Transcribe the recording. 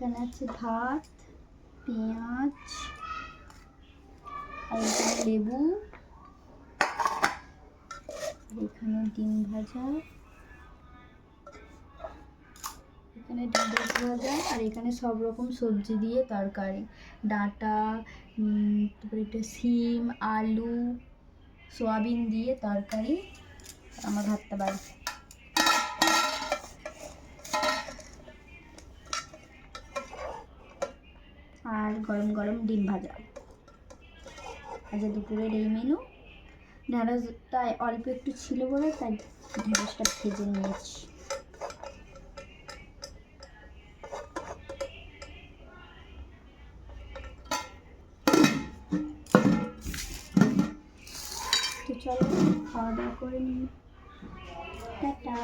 এখানে আছে ভাত, পেঁয়াজ, আর এখানে লেবু, এখানে ডিম ভাজা, এখানে ডিম ভাজা, আর এখানে সব রকম সবজি দিয়ে তরকারি, ডাঁটা, তারপরে এটা সিম, আলু, সোয়াবিন দিয়ে তরকারি। আমার ভাতটা বাড়ছে। আর গরম গরম ডিম ভাজা। আজ দুপুরের এই মেনু। ঢ্যাঁড়সটা অল্প একটু ছিল বলে তাই ঢ্যাঁড়সটা ভেজে নিয়েছি। তো চলো খাওয়া দাওয়া করে নিই। টাটা।